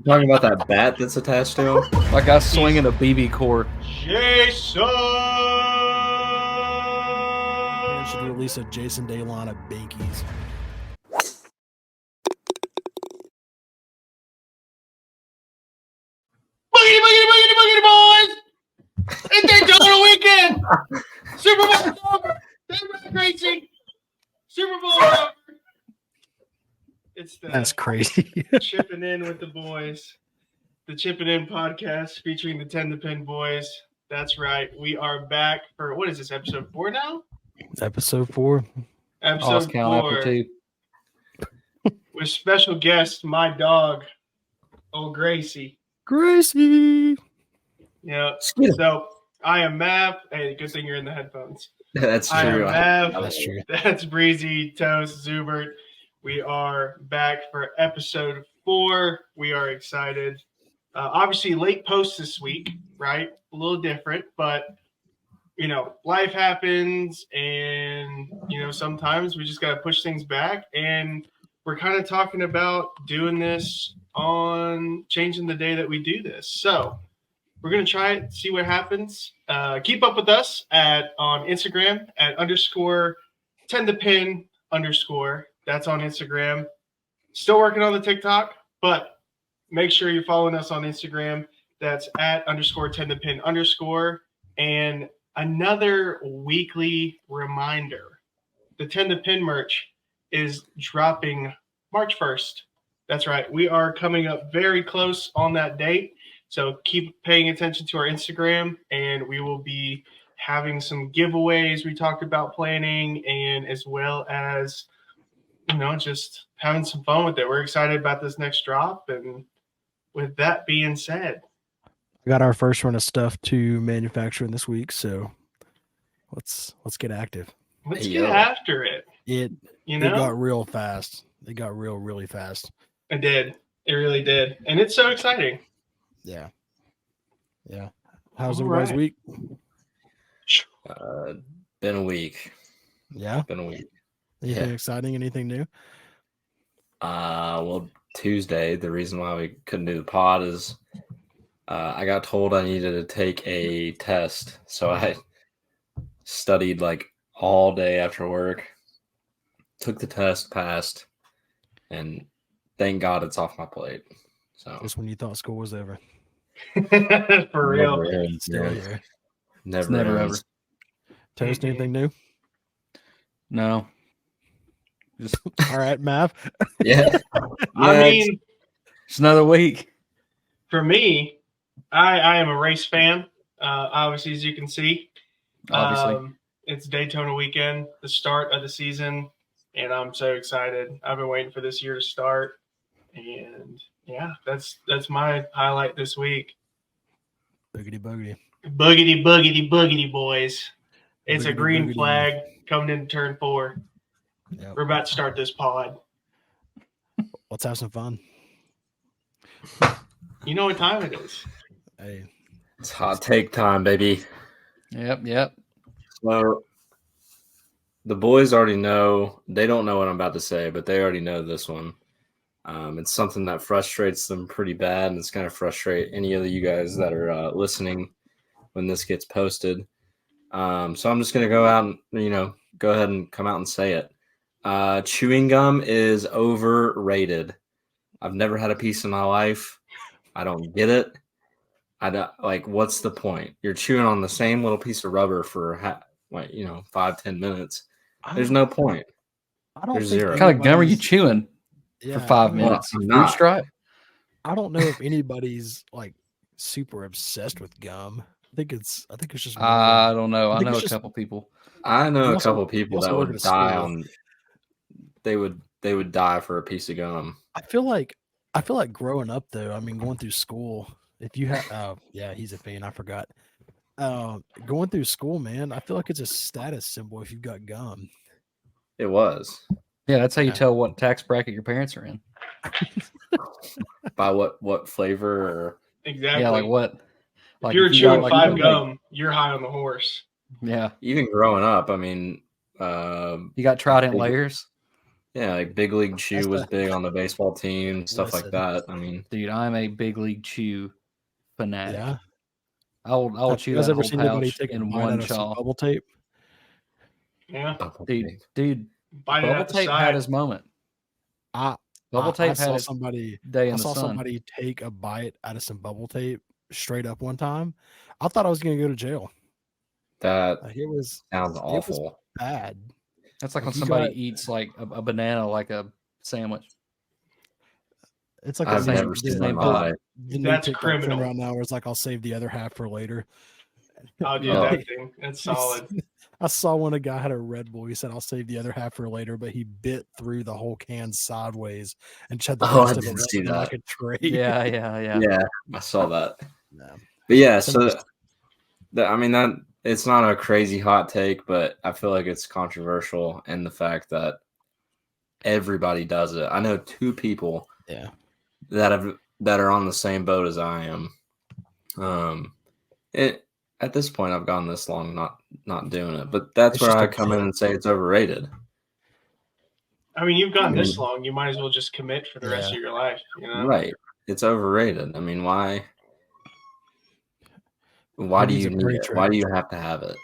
Talking about that bat that's attached to him? Like I swinging a BB cord. Jason! Man should release a Jason Day line of Binkies. Boogity, boogity, boogity, boogity, boys! It's Daytona weekend! Super Bowl's over! They're racing! Super Bowl's over! It's That's crazy. Chipping In with the boys. The Chippin In podcast featuring the 10 to Pin boys. That's right. We are back for, what is this, episode 4 now? Episode 4. Episode Count 4. after 2. With special guest, my dog, old Gracie. Gracie. Yeah. So I am Mav. Hey, good thing you're in the headphones. That's I am true. Mav. That's true. That's Breezy, Toast, Zubert. We are back for episode 4. We are excited. Obviously, late post this week, right? A little different, but life happens, and sometimes we just got to push things back. And we're kind of talking about doing this on changing the day that we do this. So we're gonna try it, see what happens. Keep up with us on Instagram at _10thepin_. That's on Instagram. Still working on the TikTok, but make sure you're following us on Instagram. That's at _10thepin_. And another weekly reminder: the 10 to Pin merch is dropping March 1st. That's right. We are coming up very close on that date. So keep paying attention to our Instagram, and we will be having some giveaways we talked about planning, and as well as, just having some fun with it. We're excited about this next drop. And with that being said, We got our first run of stuff to manufacturing this week, so let's get active. let's get after it. It got real fast. It got really fast. It did. It really did. And it's so exciting. Yeah. How's All everybody's right. week? Been a week. Yeah. Been a week. Anything exciting? Anything new? Well, Tuesday, the reason why we couldn't do the pod is I got told I needed to take a test. So I studied like all day after work, took the test, passed, and thank God it's off my plate. So Just when you thought school was over. For real. Never ends, Still man. here. Never ends. Toast, anything new? No. Just All right, Mav. Yeah. I mean, it's another week. for me, I am a race fan. Obviously, as you can see, Obviously. it's Daytona weekend, the start of the season, and I'm so excited. I've been waiting for this year to start, and yeah, that's my highlight this week. Boogity boogity. Boogity, boogity, boogity, boys. It's a Boogity, green boogity. flag coming into turn 4. Yep. We're about to start this pod. Let's have some fun. You know what time it is. Hey, It's hot take time, baby. Yep. So the boys already know. They don't know what I'm about to say, but they already know this one. It's something that frustrates them pretty bad, and it's going to frustrate any of you guys that are listening when this gets posted. So I'm just going to go out and, go ahead and come out and say it. Chewing gum is overrated. I've never had a piece in my life. I don't get it. I don't what's the point? You're chewing on the same little piece of rubber for 5-10 minutes. There's no point. I don't There's think zero. What kind of gum are you anybody's- chewing Yeah, for 5 I mean, minutes? I'm Fruit not. stripe? I don't know if anybody's like super obsessed with gum. I think it's just more I don't know. I I think know it's a just- couple people. I know You a also- couple you people also that work would at a die school. on. They would die for a piece of gum. I feel like growing up though, I mean going through school, if you have yeah, he's a fan, I forgot. Going through school, man, I feel like it's a status symbol if you've got gum. It was Yeah, that's how you Yeah. tell what tax bracket your parents are in. by what flavor or Exactly. Yeah, like what? If you're if you chewing got, 5 like, gum, you're high on the horse. Yeah, even growing up. I mean, you got Trident layers. Yeah, like Big League Chew That's was the- big on the baseball team, stuff like Listen. that. I mean, Dude, I'm a big league chew fanatic. Yeah. I will Have chew you guys that ever whole seen anybody pouch take a in bite one out of some chaw. bubble tape? Yeah. Dude, Bite it Bubble out the Tape side. had his moment. Bubble I Tape had saw his somebody. day in I the saw sun. somebody take a bite out of some bubble tape straight up one time. I thought I was going to go to jail. that Like, it was sounds awful. bad. That's like Like, when you somebody got- eats like a banana like a sandwich. It's like I've same- never the seen same that. pop. Right. the new That's TikTok trend criminal. right now where it's like, I'll save the other half for later. I'll do Yeah. that thing. That's solid. I saw when a guy had a Red Bull. He said, "I'll save the other half for later," but he bit through the whole can sideways and just had the Oh, rest I of it did left see in like that. a tray. Yeah. Yeah, I saw that. Yeah. But yeah, Somebody- so I mean that it's not a crazy hot take, but I feel like it's controversial in the fact that everybody does it. I know two people Yeah. that are on the same boat as I am. It at this point I've gone this long not doing it, but that's It's where just I a come in tip. and say it's overrated. I mean, you've gone this Mhm. long. You might as well just commit for the rest Yeah. of your life. You know? Right. It's overrated. I mean, why Who do needs you a need party it? trick? Why do you have to have it?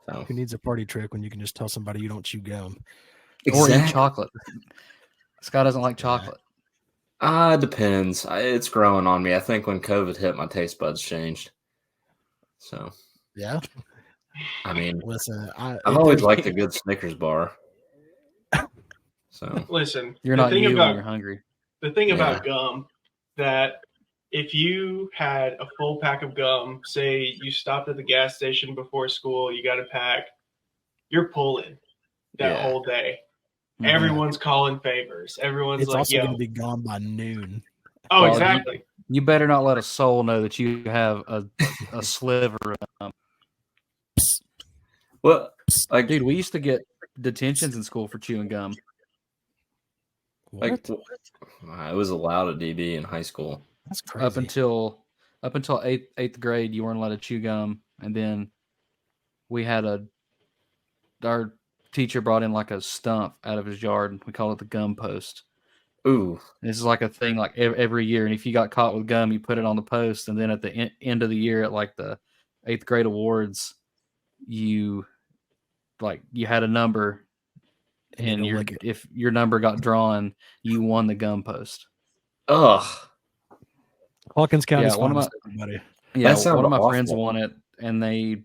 So Who needs a party trick when you can just tell somebody you don't chew gum? Or eat chocolate. Scott doesn't like Yeah. chocolate. It depends. It's growing on me. I think when COVID hit, my taste buds changed. So, Yeah. I mean, Listen, I've always liked a good Snickers bar. So, Listen, You're the not thing you about when you're hungry. the thing Yeah. about gum that if you had a full pack of gum, say you stopped at the gas station before school, you got a pack, you're pulling that Yeah. whole day. Mhm. Everyone's calling favors. Everyone's it's like, also yo. going to be gone by noon. Oh, Well, exactly. You better not let a soul know that you have a sliver of gum. well, like, Dude, we used to get detentions in school for chewing gum. What? like, it was allowed at DB in high school. That's crazy. Up until eighth grade, you weren't allowed to chew gum, and then we had our teacher brought in like a stump out of his yard, and we called it the gum post. Ooh, This is like a thing like every year, and if you got caught with gum, you put it on the post, and then at the end of the year, at like the 8th grade awards, you had a number, And you and don't lick it. if your number got drawn, you won the gum post. ugh, Hawkins County's Yeah, one of finest, everybody. Yeah, That sounds one of my friends awful. won it, and they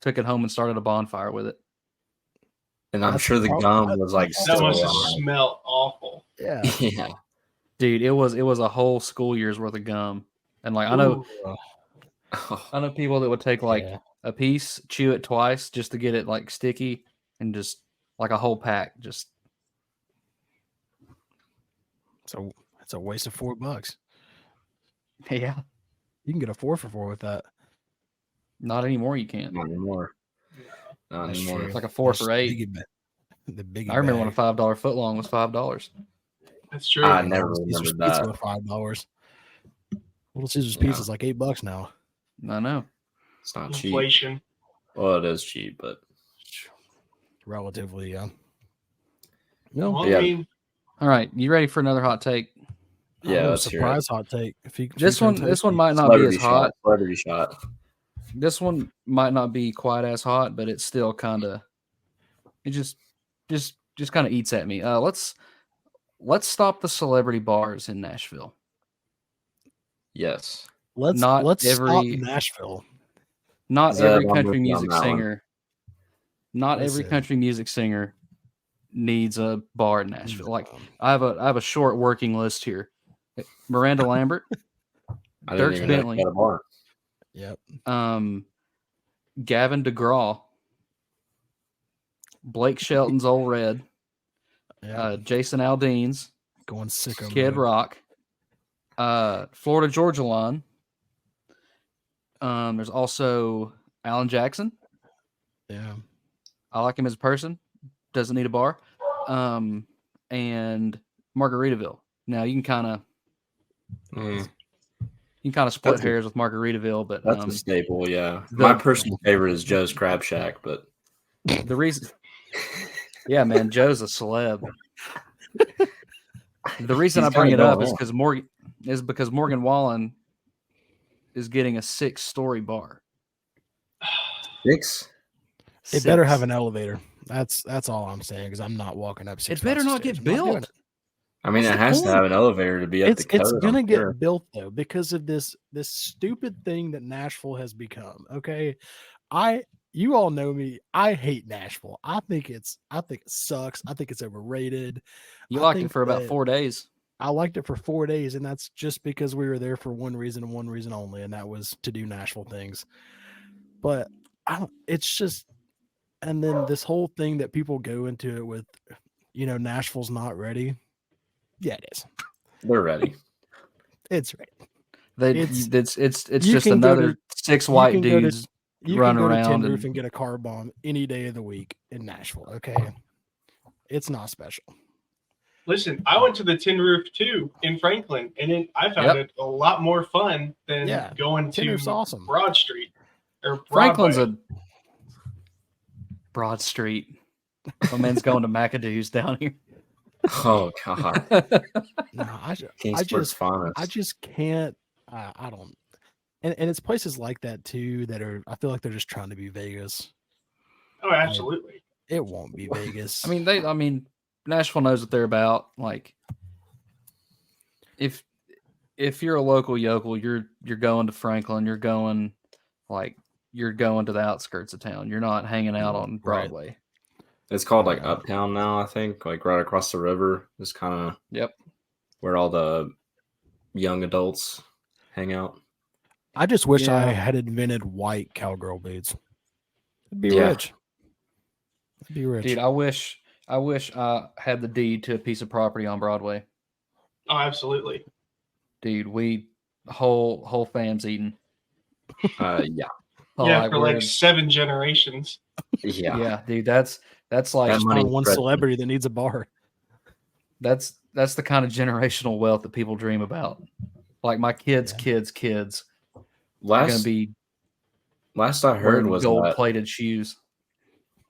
took it home and started a bonfire with it. and I'm That's sure the prob- gum that- was like that That still must have alive. smelled awful. Yeah. Yeah. Dude, it was a whole school year's worth of gum. And like I know Ooh. people that would take like Yeah. a piece, chew it twice just to get it like sticky, and just like a whole pack. Just So it's a waste of $4. yeah, You can get a 4 for 4 with that. not anymore. You can't. Not anymore. Not That's anymore. true. It's like a 4 That's for the $8. biggie bag. The biggie I remember when a bag. $5 footlong was $5. That's true. I And never Little Caesar's remembered Pizza that. with $5. Little Caesar's Yeah. Pizza is like $8 now. I know. It's not cheap. Inflation. Well, it is cheap, but Relatively, yeah. Well, No, Yeah. I mean, All right, you ready for another hot take? yeah, let's hear it. surprise hot take. If you This one might not be Celebrity as hot. shot. Celebrity shot. This one might not be quite as hot, but it's still kind of it just kind of eats at me. Let's stop the celebrity bars in Nashville. Yes. let's not stop every- Nashville. Not Zeb, every I'm country with you on music that one. singer. Not every Listen. country music singer needs a bar in Nashville. Like No. I have a short working list here. Miranda Lambert, I didn't Dierks even know Bentley. he had a bar. Yep. Gavin DeGraw, Blake Shelton's Old Red, Yeah. Jason Aldean's Going sicko Kid mode. Rock, Florida Georgia Line. There's also Alan Jackson. Yeah. I like him as a person. Doesn't need a bar. And Margaritaville. Now you can kind of Mm, split That's a- hairs with Margaritaville, but that's a staple, yeah. the- My personal favorite is Joe's Crab Shack, but the reason, yeah, man, Joe's a celeb. The reason He's I bring it kinda up going is on. because Morgan Wallen is getting a 6-story bar. 6? It better have 6. an elevator. That's all I'm saying because I'm not walking up 6 It better flights of not stairs. get I'm not doing built. it. I mean, What's it the has to point? have an elevator to be up to It's code, gonna I'm get sure. built though because of this stupid thing that Nashville has become. Okay, you all know me. I hate Nashville. I think it sucks. I think it's overrated. You I liked it think for about that 4 days. I liked it for 4 days, and that's just because we were there for one reason and one reason only, and that was to do Nashville things. But I don't. It's just, and then this whole thing that people go into it with, Nashville's not ready. Yeah, it is. They're ready. It's ready. It's you just can go another to 6 you white can go to dudes you can running go to around Tin Roof and and get a car bomb any day of the week in Nashville. Okay, it's not special. Listen, I went to the Tin Roof too in Franklin, and I found it a lot more fun than going Tin Roof's to awesome. Broad Street or Franklin's Broadway. a Broad Street. My man's going to McAdoo's down here. Oh God. No, I Kingsport's finest. I just can't. I don't. And it's places like that too that are. I feel like they're just trying to be Vegas. Oh, absolutely. It won't be Vegas. I mean, Nashville knows what they're about. Like, if you're a local yokel, you're going to Franklin. You're going to the outskirts of town. You're not hanging out on Broadway. It's called like Uptown now, I think. Like right across the river is kind of where all the young adults hang out. I just wish I had invented white cowgirl boots. I'd be rich. I'd be rich. Dude, I wish I had the deed to a piece of property on Broadway. Oh, absolutely. Dude, whole fam's eating. Yeah. For like 7 generations. Yeah. Yeah, dude, that's like just find one celebrity that needs a bar. That's the kind of generational wealth that people dream about. Like my kids' kids are gonna be last I heard was gold-plated shoes.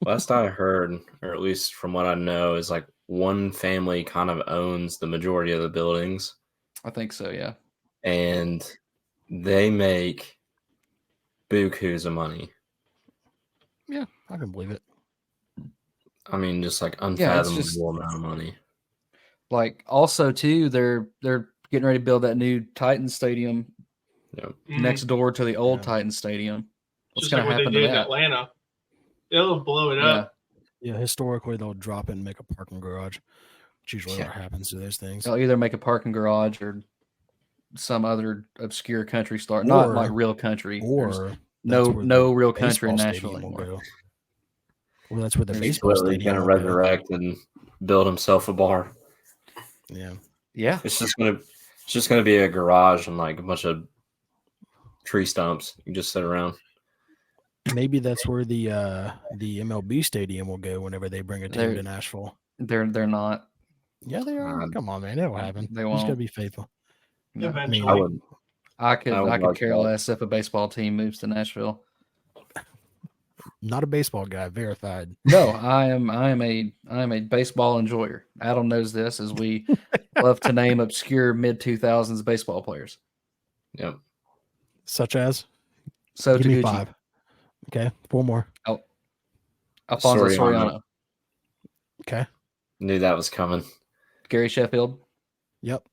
Last I heard, or at least from what I know, is like one family kind of owns the majority of the buildings. I think so, yeah. And they make bukus of money. Yeah, I can believe it. I mean, just like unfathomable amount of money. Like also too, they're getting ready to build that new Titan Stadium next door to the old Titan Stadium. What's going to happen to that? In Atlanta. They'll blow it up. Yeah, historically they'll drop it and make a parking garage. Which usually what happens to those things. They'll either make a parking garage or some other obscure country star, not like real country. Or no real country in Nashville anymore. Well, that's where the baseball stadium going to resurrect and build himself a bar. Yeah. It's just gonna be a garage and like a bunch of tree stumps. You just sit around. Maybe that's where the MLB stadium will go whenever they bring a team to Nashville. They're not. Yeah, they are. Come on, man, it'll happen. They won't. You just gotta be faithful. No. Eventually, I could care less if a baseball team moves to Nashville. Not a baseball guy, verified. No, I am a baseball enjoyer. Adam knows this, as we love to name obscure mid-2000s baseball players. Yep. Such as? So give me 5. Okay, 4 more. Oh, Alfonso Soriano. Okay. Knew that was coming. Gary Sheffield. Yep.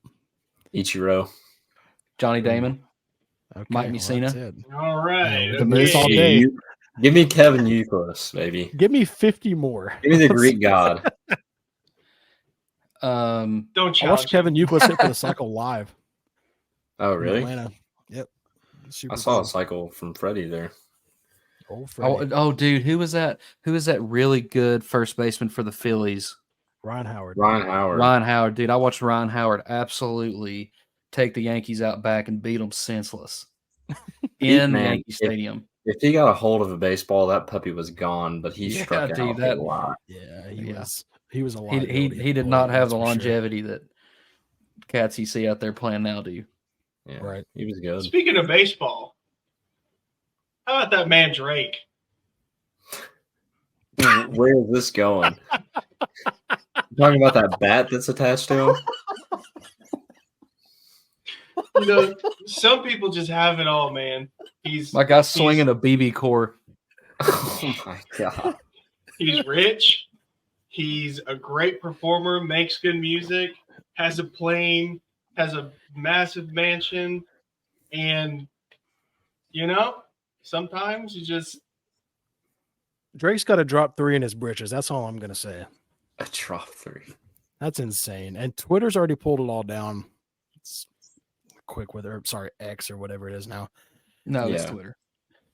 Ichiro. Johnny Damon. Okay, Mike Mussina. All right. The Moose all day. Give me Kevin Youkilis, baby. Give me 50 more. Give me the Greek god. Don't challenge. I watched Kevin Youkilis hit for the cycle live. Oh, really? Atlanta. Yep. I saw a cycle from Freddie there. Old Freddie. Oh, dude, who was that? Who was that really good first baseman for the Phillies? Ryan Howard. Ryan Howard, dude. I watched Ryan Howard absolutely take the Yankees out back and beat them senseless in Yankee Stadium. If he got a hold of a baseball, that puppy was gone. But he struck out a lot. Yeah, he was a lot. He did not have the longevity that cats you see out there playing now do. Yeah, right. He was good. Speaking of baseball, how about that man Drake? Where is this going? Talking about that bat that's attached to him. You know, some people just have it all, man. My guy's swinging a BB core. Oh my god. He's rich. He's a great performer, makes good music, has a plane, has a massive mansion, and sometimes you just Drake's got to drop 3 in his britches. That's all I'm gonna say. A drop 3. That's insane. And Twitter's already pulled it all down. It's quick with X or whatever it is now. No, it's Yeah. Twitter.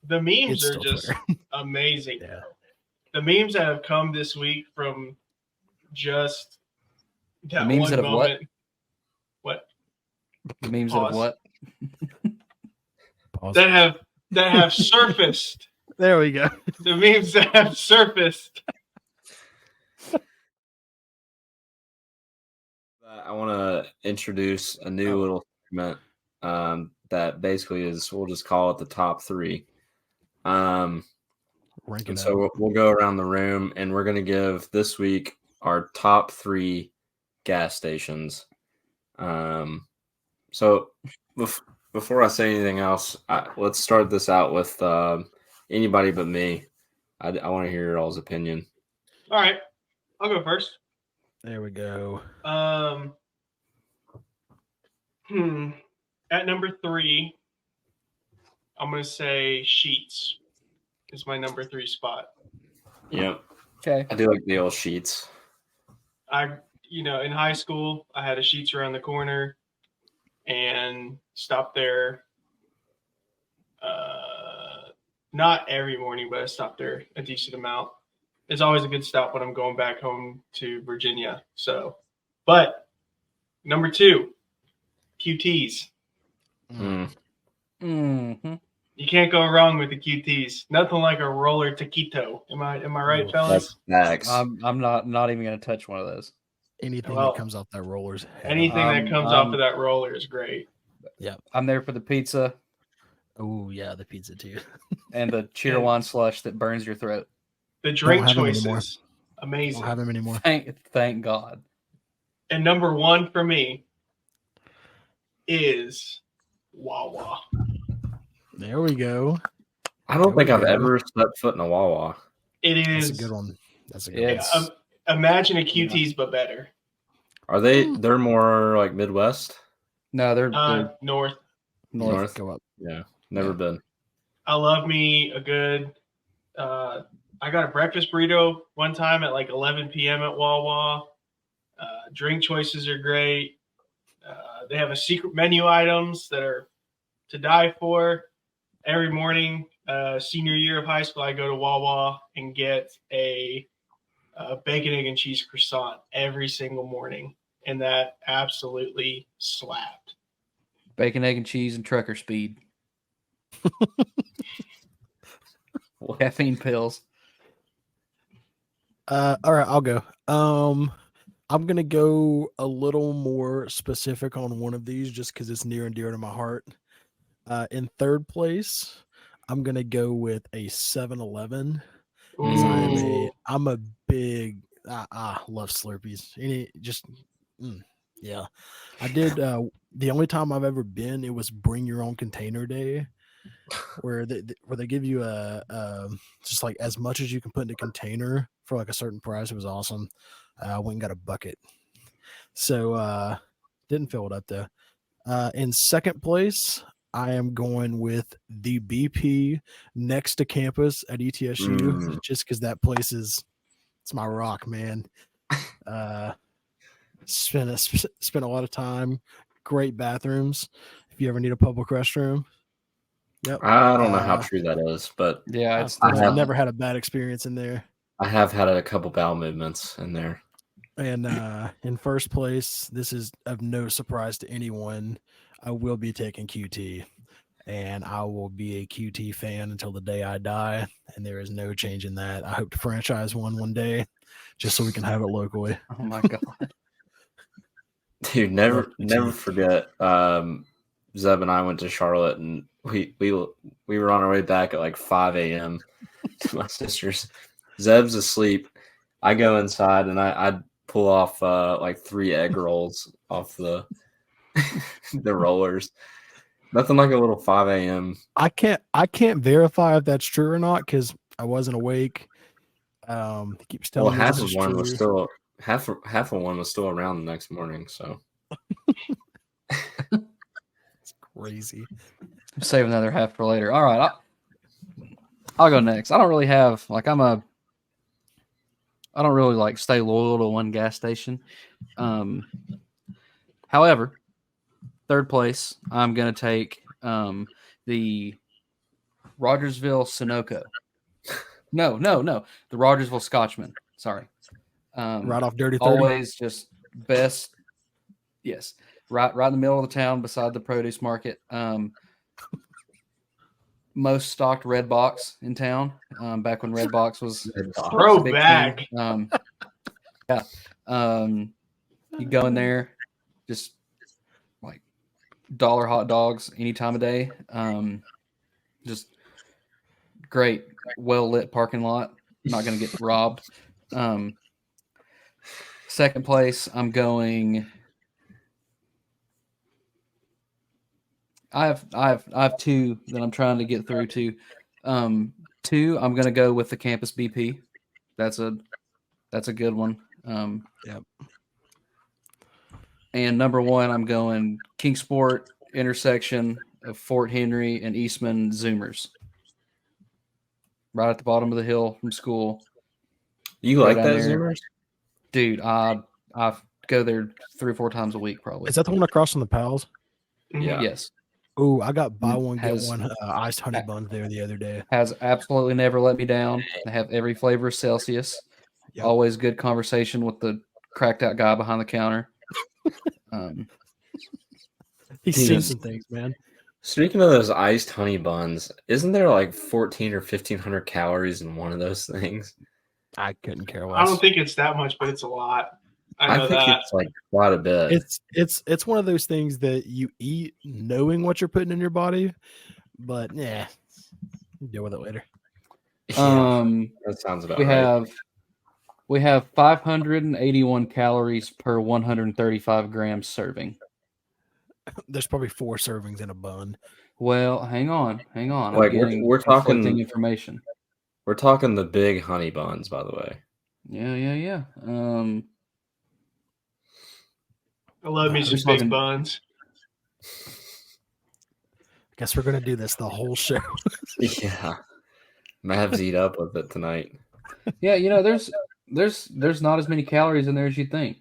the memes It's are still just Twitter. amazing. Yeah. The memes that have come this week from just that memes one that have moment. What? The memes Pause. of what? Pause. That have surfaced. There we go. The memes that have surfaced. I want to introduce a new little segment that basically is, we'll just call it the top 3. Rank And it so up. we'll go around the room, and we're going to give this week our top 3 gas stations. So before I say anything else, let's start this out with anybody but me. I want to hear your all's opinion. All right, I'll go first. There we go. At number 3, I'm gonna say Sheets is my number 3 spot. Yep. Okay. I do like the old Sheets. In high school, I had a Sheets around the corner and stopped there. Not every morning, but I stopped there a decent amount. It's always a good stop when I'm going back home to Virginia. So, but number 2, QTs. Mm-hmm. You can't go wrong with the QTs. Nothing like a roller taquito. Am I right, fellas? That's I'm not even gonna touch one of those. Anything Well, that comes off that roller's head. Anything that comes off of that roller is great. Yeah. I'm there for the pizza Oh yeah, the pizza too. and the cheer wine slush that burns your throat. The drink have 'em anymore. choices, amazing. Don't have them anymore. Thank God. And number 1 for me is Wawa. There we go. I don't think There I've we go. ever stepped foot in a Wawa. It That's is a good one. That's a good It's imagine a QT's but better. Are they? They're more like Midwest, no, they're North. north. North. Go up. Yeah, never Yeah. been. I love me a good. I got a breakfast burrito one time at like 11 p.m. at Wawa. Drink choices are great. They have a secret menu items that are to die for. Every morning, senior year of high school, I go to Wawa and get a bacon, egg, and cheese croissant every single morning. And that absolutely slapped. Bacon, egg, and cheese, and trucker speed. Caffeine pills. All right, I'll go. I'm gonna go a little more specific on one of these just because it's near and dear to my heart. In third place, I'm gonna go with a 7-Eleven. I'm a big love Slurpees. Yeah. I did the only time I've ever been, it was bring your own container day, where they give you a just like as much as you can put in a container for like a certain price. It was awesome. I went and got a bucket. So didn't fill it up though. In second place, I am going with the BP next to campus at ETSU, just because that place it's my rock, man. Spent a lot of time. Great bathrooms. If you ever need a public restroom. Yep. I don't know how true that is, but Yeah, it's I've never had a bad experience in there. I have had a couple bowel movements in there. And in first place, this is of no surprise to anyone, I will be taking QT. And I will be a QT fan until the day I die. And there is no change in that. I hope to franchise one day just so we can have it locally. Oh my God. Dude, never forget. Zeb and I went to Charlotte, and we were on our way back at like 5 a.m. to my sister's. Zeb's asleep. I go inside, and I pull off like 3 egg rolls off the the rollers. Nothing like a little 5 a.m. I can't verify if that's true or not because I wasn't awake. He keeps Well, telling me half this of is one true. was still half of one was still around the next morning. So It's crazy. Save another half for later. All right, I'll go next. I don't really have like I don't really like stay loyal to one gas station. However, third place, I'm gonna take the Rogersville Sunoco. No, the Rogersville Scotchman. Sorry. Right off Dirty 30. Always just best. Yes, right in the middle of the town, beside the produce market. Most stocked red box in town. Back when red box was a big Throwback. thing. Yeah. You go in there, just like dollar hot dogs any time of day. Just great, well lit parking lot. Not going to get robbed. Second place, I'm going. I have two that I'm trying to get through to. Two, I'm going to go with the Campus BP. That's a good one. Yep. And number one, I'm going Kingsport intersection of Fort Henry and Eastman Zoomers. Right at the bottom of the hill from school. you Go like down that there. Zoomers? Dude, I go there 3 or 4 times a week probably. Is that the one across from the Pals? Yeah. Yes. Oh, I got buy one get Has- one iced honey buns there the other day. Has absolutely never let me down. They have every flavor of Celsius. Yep. Always good conversation with the cracked out guy behind the counter. He's Dude. seen some things, man. Speaking of those iced honey buns, isn't there like 14 or 1500 calories in one of those things? I couldn't care less. I don't think it's that much, but it's a lot. I know think that. it's like quite a bit. It's one of those things that you eat knowing what you're putting in your body, but yeah, deal with it later. Yeah, that sounds about right. We have 581 calories per 135 grams serving. There's probably 4 servings in a bun. Well, hang on. Like, I'm getting we're conflicting talking- information. We're talking the big honey buns, by the way. Yeah. I love me some Just big talking- buns. Guess we're gonna do this the whole show. Yeah, Mavs eat up with it tonight. Yeah, there's not as many calories in there as you think.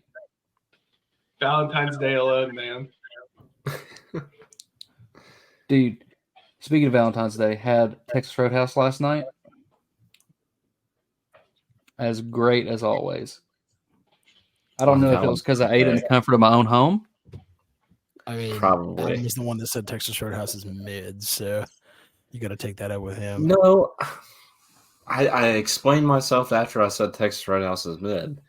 Valentine's Day alone, man. Dude, speaking of Valentine's Day, had Texas Roadhouse last night. As great as always. I don't know if it was because I ate in the comfort of my own home. I mean, Probably. Adam was the one that said Texas Roadhouse is mid, so you got to take that up with him. No, I explained myself after I said Texas Roadhouse is mid.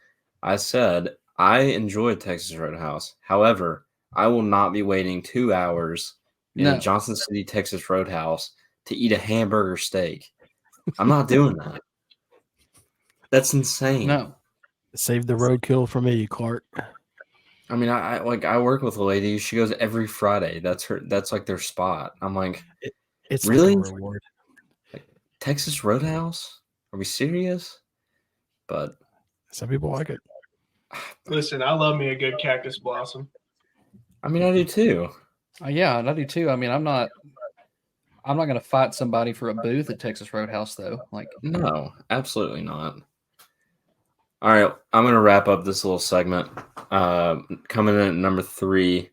I said I enjoy Texas Roadhouse. However, I will not be waiting 2 hours in No. a Johnson City, Texas Roadhouse to eat a hamburger steak. I'm not doing that. That's insane. No. Save the roadkill for me, Clark. I mean, I work with a lady. She goes every Friday. That's like their spot. I'm like, It's really? like a reward. Texas Roadhouse? Are we serious? But Some people like it. Listen, I love me a good cactus blossom. I mean, I do too. Yeah, I do too. I mean, I'm not going to fight somebody for a booth at Texas Roadhouse, though. Like, No, absolutely not. All right, I'm going to wrap up this little segment. Coming in at number 3,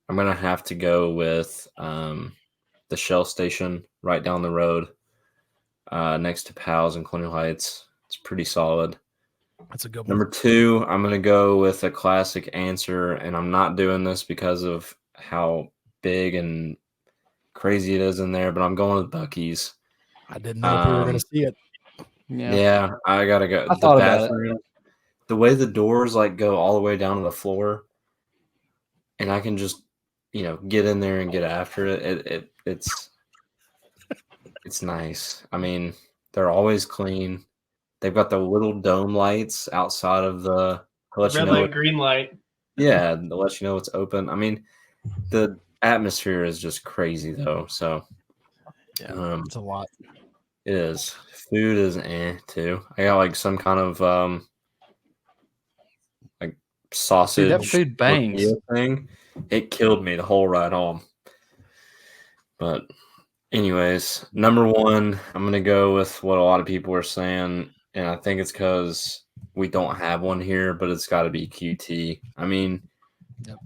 I'm going to have to go with the Shell Station right down the road next to Pals in Colonial Heights. It's pretty solid. That's a good one. Number 2, I'm going to go with a classic answer, and I'm not doing this because of how big and crazy it is in there, but I'm going with Buc-ee's. I didn't know if we were going to see it. Yeah, I got to go. I thought about it. The way the doors like go all the way down to the floor, and I can just, get in there and get after it. It's nice. I mean, they're always clean. They've got the little dome lights outside of the to let you Red know. light, green light. Yeah, to let you know it's open. I mean, the atmosphere is just crazy though. So Yeah, it's a lot. it is. Food is too. I got like some kind of like sausage Dude, that food bangs. tortilla thing. It killed me the whole ride home. But anyways, number one, I'm gonna go with what a lot of people are saying, and I think it's because we don't have one here, but it's got to be QT. I mean, Yep.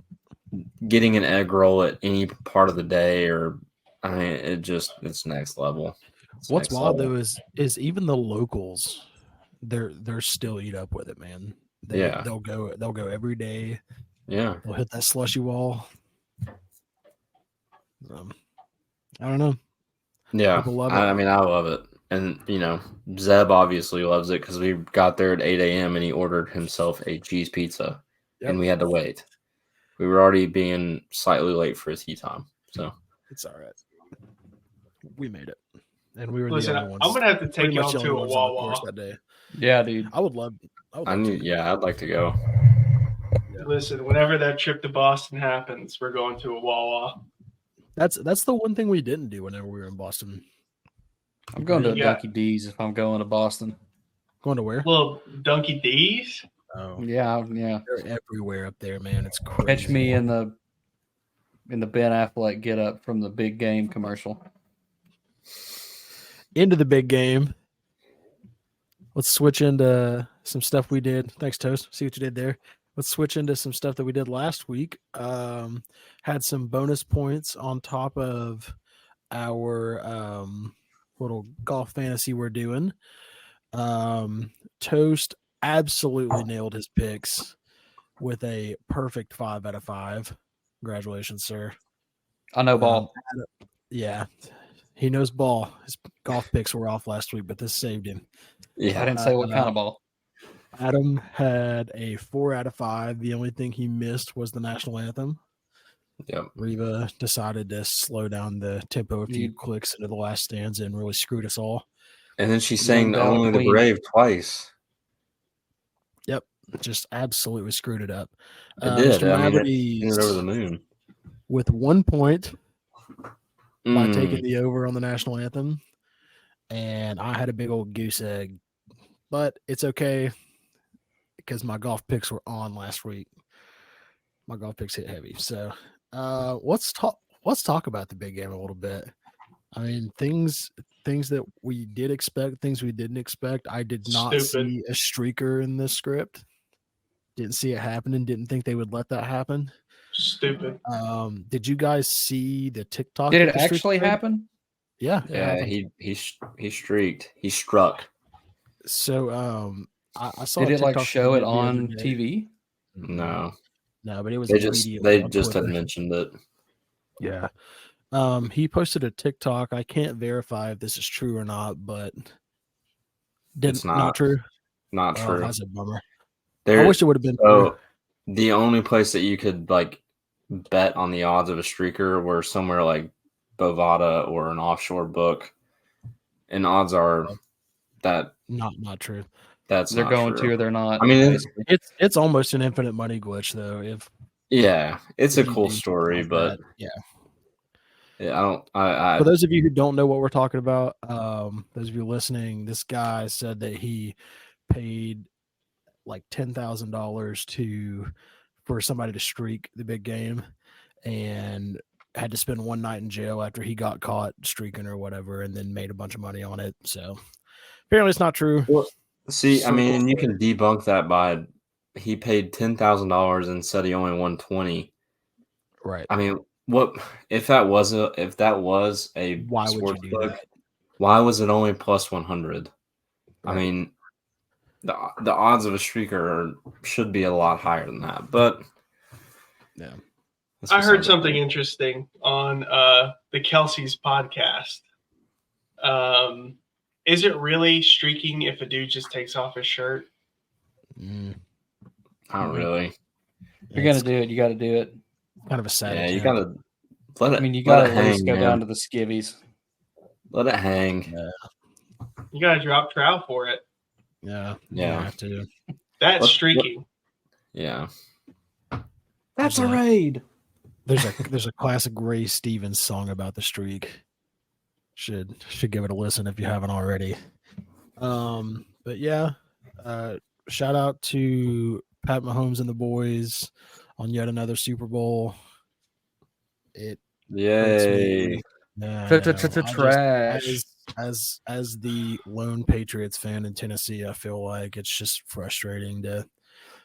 getting an egg roll at any part of the day, or I mean, it's next level. What's wild though is even the locals, they're still eat up with it, man. They'll go every day. Yeah. They'll hit that slushy wall. I don't know. Yeah. People love it. I mean, I love it. And, Zeb obviously loves it because we got there at 8 a.m. and he ordered himself a cheese pizza and we had to wait. We were already being slightly late for his tea time. So it's all right. We made it. And we were Listen, the only ones. I'm going to have to take y'all to a Wawa. That day. Yeah, dude. I would love I'd like to go. Yeah. Listen, whenever that trip to Boston happens, we're going to a Wawa. That's the one thing we didn't do whenever we were in Boston. I'm going to Yeah. Dunky D's if I'm going to Boston. Going to where? Well, Dunky D's? Oh, Yeah. they're everywhere up there, man. It's crazy. Catch me in the Ben Affleck get up from the Big Game commercial. Into the big game. Let's switch into some stuff we did. Thanks, Toast. See what you did there. Let's switch into some stuff that we did last week. Had some bonus points on top of our little golf fantasy we're doing. Toast absolutely nailed his picks with a perfect 5 out of 5. Congratulations, sir. I know ball. Yeah, he knows ball. His golf picks were off last week, but this saved him. Yeah. I didn't say what kind of ball. Adam had a 4 out of 5. The only thing he missed was the national anthem. Yep. Reva decided to slow down the tempo a few clicks into the last stanza and really screwed us all. And then she sang Only the Brave twice. Yep. Just absolutely screwed it up. It did. Mr. I mean, Mavericks it ended over the moon. with 1 point by taking the over on the national anthem. And I had a big old goose egg. But it's okay because my golf picks were on last week. My golf picks hit heavy. So let's talk about the big game a little bit. I mean, things that we did expect, things we didn't expect. I did not see a streaker in this script. Didn't see it happening. Didn't think they would let that happen. Stupid. Did you guys see the TikTok? Did it actually happen? Yeah. Yeah, he streaked. He struck. So I saw. Did it like show it on TV? No, but it was. They just had mentioned it. Yeah. He posted a TikTok. I can't verify if this is true or not, but it's not true. Not true. That's a bummer. I wish it would have been true. The only place that you could like bet on the odds of a streaker were somewhere like Bovada or an offshore book, and odds are that not true. That's they're not going true. to or they're not. I mean, it's almost an infinite money glitch though. It's a cool story, but I for those of you who don't know what we're talking about, those of you listening, this guy said that he paid like $10,000 for somebody to streak the big game, and had to spend one night in jail after he got caught streaking or whatever, and then made a bunch of money on it. So apparently, it's not true. Well, see, I mean, you can debunk that by he paid $10,000 and said he only won 20. Right. I mean, what if that was a why would sports you do book? that? Why was it only plus 100? Right. I mean, the odds of a streaker should be a lot higher than that, but yeah. I heard something interesting on the Kelsey's podcast. Is it really streaking if a dude just takes off his shirt? Not really. If you're gonna do it, you got to do it. Kind of a sad. Yeah, attempt. you gotta let it. I mean, you gotta at least go man. down to the skivvies. Let it hang. Yeah. You gotta drop trout for it. Yeah. Yeah. You have to. That's streaking. Yeah. That's a There's a- raid. There's a classic Ray Stevens song about the streak. Should give it a listen if you haven't already. But yeah, shout out to Pat Mahomes and the boys on yet another Super Bowl. It hurts me. Yay. Yeah, I know. Trash. As the lone Patriots fan in Tennessee, I feel like it's just frustrating to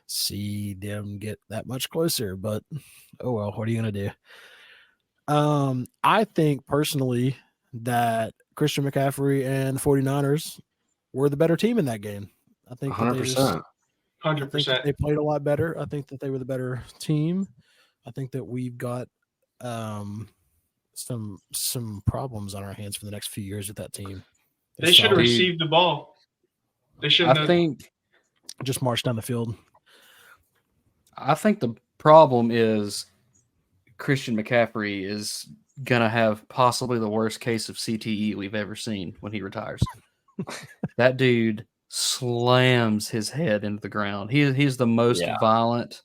see them get that much closer. But oh well, what are you gonna do? I think personally that Christian McCaffrey and the 49ers were the better team in that game. I think that 100%. I think that 100%. they played a lot better. I think that they were the better team. I think that we've got some problems on our hands for the next few years with that team. They should have Dude. received the ball. They should I have. think just marched down the field. the problem is Christian McCaffrey is gonna have possibly the worst case of CTE we've ever seen when he retires. That dude slams his head into the ground. He's the most Yeah. violent,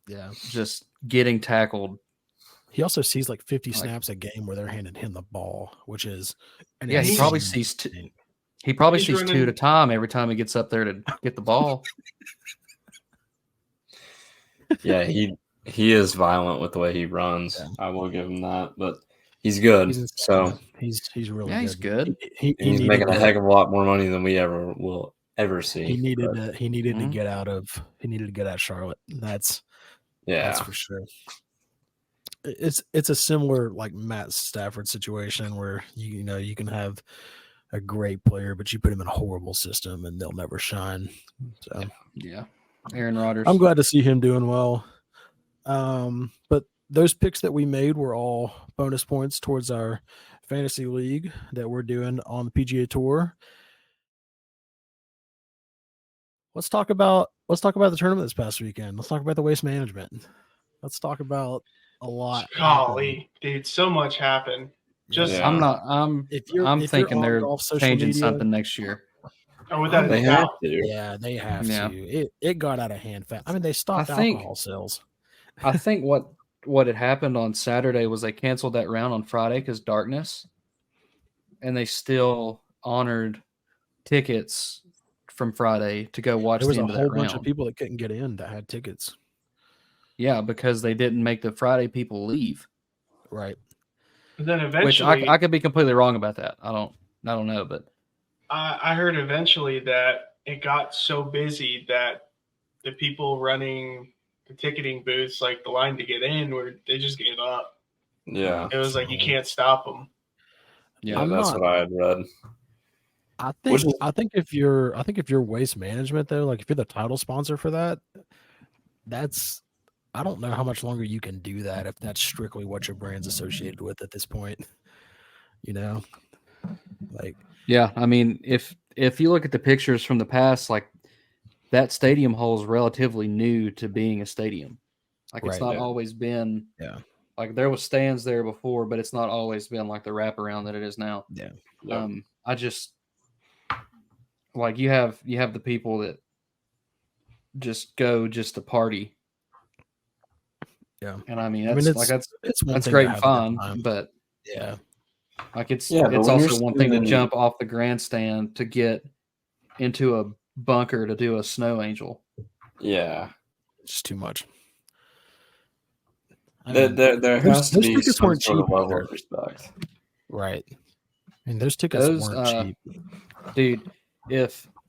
Yeah. just getting tackled. He also sees like 50 Like- snaps a game where they're handing him the ball, which is Yeah, he probably sees he probably He's sees running- two at a time every time he gets up there to get the ball. Yeah, he is violent with the way he runs. Yeah. I will give him that, but he's good. He's So he's really Yeah, good. he's good. He he's needed making a to- heck of a lot more money than we will ever see. He needed but, to Mhm. get out of Charlotte. That's yeah. for sure. It's a similar like Matt Stafford situation where you know you can have a great player, but you put him in a horrible system and they'll never shine. So Yeah. Aaron Rodgers. I'm glad to see him doing well. But those picks that we made were all bonus points towards our fantasy league that we're doing on the PGA Tour. Let's talk about the tournament this past weekend. Let's talk about the Waste Management. Let's talk about a lot. Golly, dude, so much happened. Just Yeah. I'm thinking on they're golf social changing media- something next year. without They a have doubt. to. Yeah, they have Yeah. to. It got out of hand fast. I mean, they stopped I think- alcohol sales. I think what had happened on Saturday was they canceled that round on Friday because darkness, and they still honored tickets from Friday to go watch There was the a end of whole that bunch round. of people that couldn't get in that had tickets. Yeah, because they didn't make the Friday people leave. Right. But then Which eventually, I could be completely wrong about that. I don't know, but I heard eventually that it got so busy that the people running the ticketing booths, like the line to get in, they just gave up. Yeah. It was like you can't stop them. yeah, Yeah, that's what I had read. I think if you're Waste Management though, like if you're the title sponsor for that, I don't know how much longer you can do that if that's strictly what your brand's associated with at this point. You know, like yeah. I mean, if you look at the pictures from the past, like that stadium hole is relatively new to being a stadium. Like it's Right, not yeah. always been. Yeah. Like there was stands there before, but it's not always been like the wraparound that it is now. Yeah. Yeah. I just like you have the people that just go just to party. Yeah. And I mean I mean, that's it's one that's thing great to and have a good fun, time. but Yeah. like it's Yeah, but when also you're one thing to spending- jump off the grandstand to get into a bunker to do a snow angel. Yeah. It's too much. I There, mean, there has to those be tickets some weren't sort of cheap level either. of respect. right. I mean, those tickets Those, weren't cheap. Dude,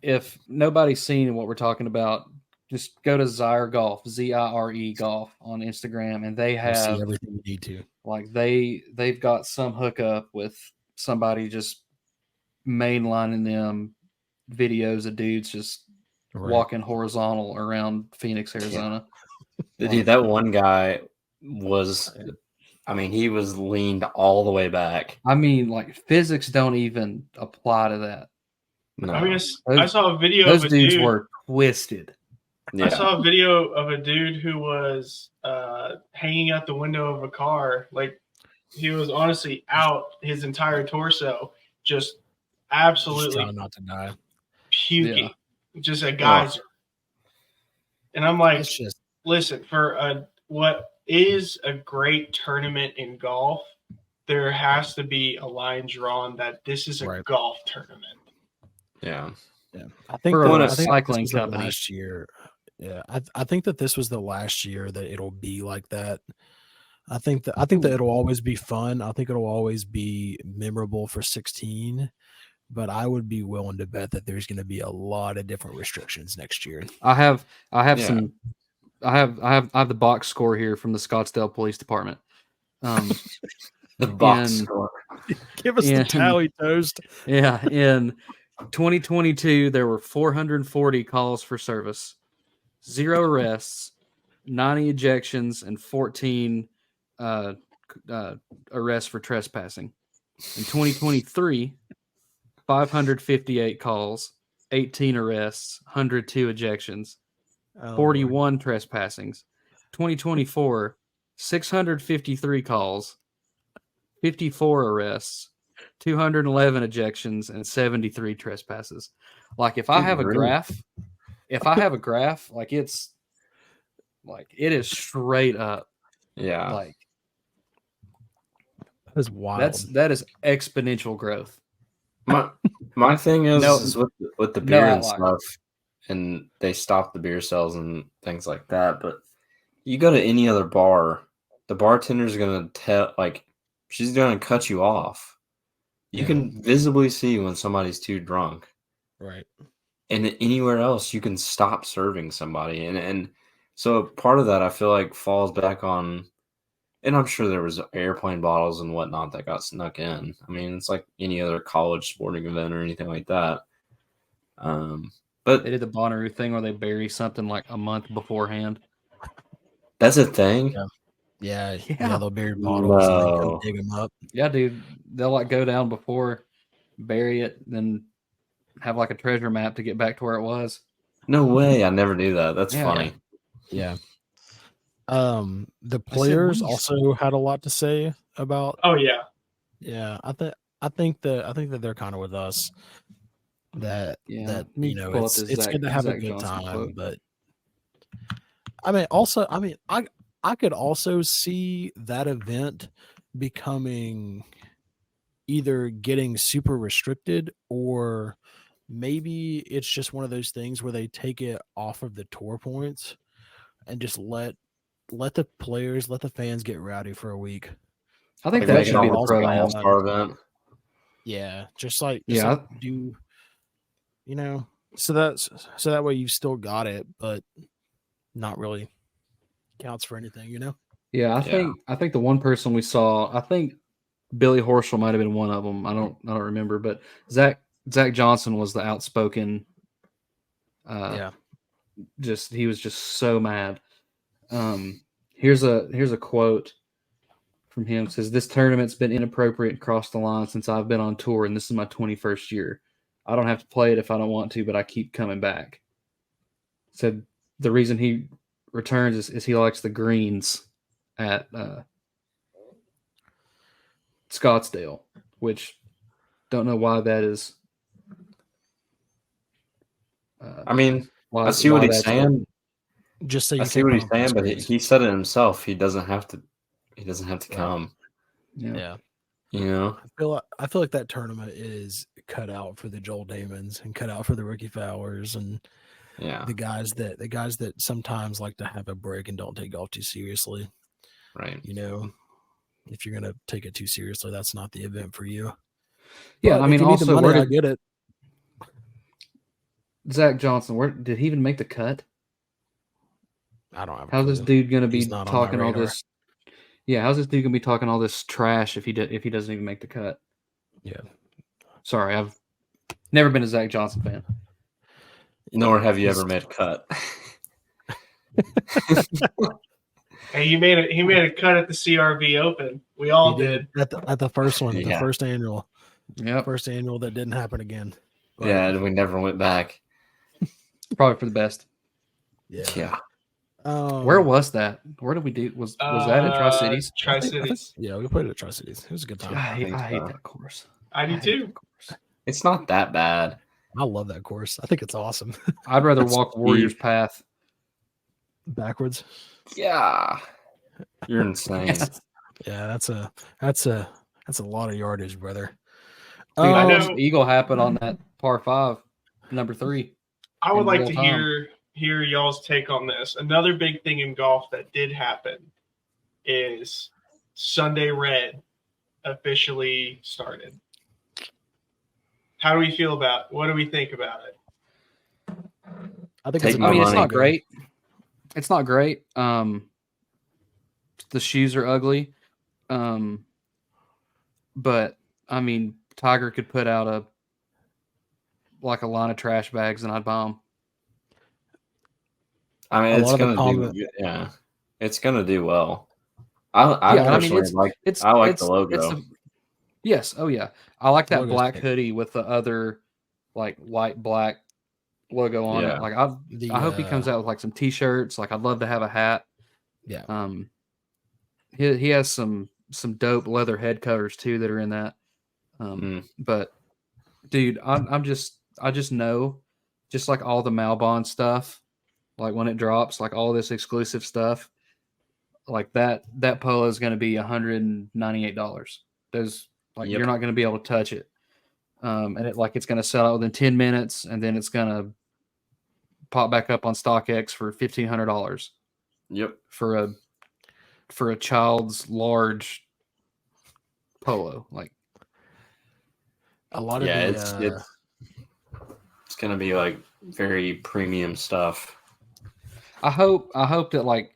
if nobody's seen what we're talking about, just go to Zire Golf, ZIRE Golf on Instagram, and they You'll have see everything you need to. like they've got some hookup with somebody just mainlining them videos of dudes just Right. walking horizontal around Phoenix, Arizona. Dude, that one guy was, I mean, he was leaned all the way back. I mean, like physics don't even apply to that. No. I mean, I saw a video Those of a dudes dude. were twisted. Yeah. I saw a video of a dude who was hanging out the window of a car. Like he was honestly out his entire torso, just Just absolutely trying not to die. puking, Yeah. just a geyser. And I'm like, It's just listen, for what is a great tournament in golf, there has to be a line drawn that this is a Right. golf tournament. Yeah. Yeah, I think For that, a I think this cycling was the company. last year. Yeah, I think that this was the last year that it'll be like that. I think that it'll always be fun. I think it'll always be memorable for 16. But I would be willing to bet that there's going to be a lot of different restrictions next year. I have Yeah. some. I have the box score here from the Scottsdale Police Department. The box in- score. Give us the And- tally, Toast. Yeah, in 2022 there were 440 calls for service, 0 arrests, 90 ejections, and 14 arrests for trespassing. In 2023, 558 calls, 18 arrests, 102 ejections, Oh, 41 trespassings. 2024, 653 calls, 54 arrests, 211 ejections, and 73 trespasses. Like if I Good have a grief. graph, like it is straight up. Yeah. Like That's wild. that is exponential growth. My thing is, No- is with the no beer and outlier. stuff, and they stop the beer sales and things like that. But you go to any other bar, the bartender's gonna tell, like, she's gonna cut you off. You Yeah. can visibly see when somebody's too drunk. Right. And anywhere else, you can stop serving somebody, and so part of that I feel like falls back on. And I'm sure there was airplane bottles and whatnot that got snuck in. I mean, it's like any other college sporting event or anything like that. But They did the Bonnaroo thing where they bury something like a month beforehand. that's a thing. Yeah. Yeah. They'll bury bottles and then come No. dig them up. Yeah, dude. They'll like go down before, bury it, then have like a treasure map to get back to where it was. No way. I never knew that. That's Yeah. funny. Yeah. The I said, players "What are you also had a lot to say about. Oh yeah, Yeah, I think that they're kind of with us. That Yeah. that Let me you know pull up it's this good to have a Zach good Johnson time, quote. but I could also see that event becoming either getting super restricted or maybe it's just one of those things where they take it off of the tour points and just let the players, let the fans get rowdy for a week. I think Like that make it should be the almost like an pro am. all-star event. Yeah, just like Yeah. do so that way you've still got it, but not really counts for anything, Yeah, Yeah. I think the one person we saw, I think Billy Horschel might have been one of them. I don't remember, but Zach Johnson was the outspoken. Yeah. He was just so mad. Here's a quote from him. It says, "This tournament's been inappropriate and crossed the line since I've been on tour, and this is my 21st year. I don't have to play it if I don't want to, but I keep coming back." Said the reason he returns is he likes the greens at Scottsdale, which don't know why that is. I mean, Why, I see what why he's that's saying. Just so you I see can what he's pump the saying, but screens. he said it himself. He doesn't have to. He doesn't have to Right. come. Yeah. You know. I feel like that tournament is cut out for the Joel Damons and cut out for the Ricky Fowlers and Yeah. the guys that sometimes like to have a break and don't take golf too seriously. Right. If you're gonna take it too seriously, that's not the event for you. Yeah, But I if mean, you need the also, money, where I did get it. Zach Johnson, where did he even make the cut? I don't have. How's this dude going to He's be not on my talking all radar. this? Yeah, how's this dude going to be talking all this trash if he doesn't even make the cut? Yeah. Sorry, I've never been a Zach Johnson fan. Nor have you ever made a cut. hey, he made a cut at the CRV Open. We all He did. at the first one, the Yeah. first annual Yep, that didn't happen again. But, Yeah, and we never went back. probably for the best. Yeah. Where was that? Where did we do? Was that at Tri Cities? Tri Cities. Yeah, we played at Tri Cities. It was a good time. I think hate so. that course. I do hate too. that course. It's not that bad. I love that course. I think it's awesome. I'd rather It's walk steep. Warriors Path backwards. Yeah. You're insane. Yeah, that's a lot of yardage, brother. Dude, I I watched know. Eagle happen on that par 5, number 3. I would in like real to time. hear y'all's take on this. Another big thing in golf that did happen is Sunday Red officially started. How do we feel about it? What do we think about it? I think Take it's a my I mean, it's money. not great. It's not great. The shoes are ugly. But I mean, Tiger could put out a line of trash bags and I'd buy them. I mean, A it's lot of the gonna comment. do. Yeah, it's gonna do well. I Yeah, and I mean personally like. it's I like it's the it's logo. a yes, oh yeah. I like The that logo's black sick. hoodie with the other like white black logo on Yeah. it. Like I hope he comes out with like some t-shirts. Like I'd love to have a hat. Yeah. He has some dope leather head covers too that are in that. But dude, I just know, just like all the Malbon stuff, like when it drops, like all this exclusive stuff, like that polo is going to be $198. There's like Yep. you're not going to be able to touch it, and it's going to sell out within 10 minutes, and then it's going to pop back up on StockX for $1,500 Yep. for a child's large polo. Like A lot Yeah, of it's gonna be like very premium stuff. I hope that like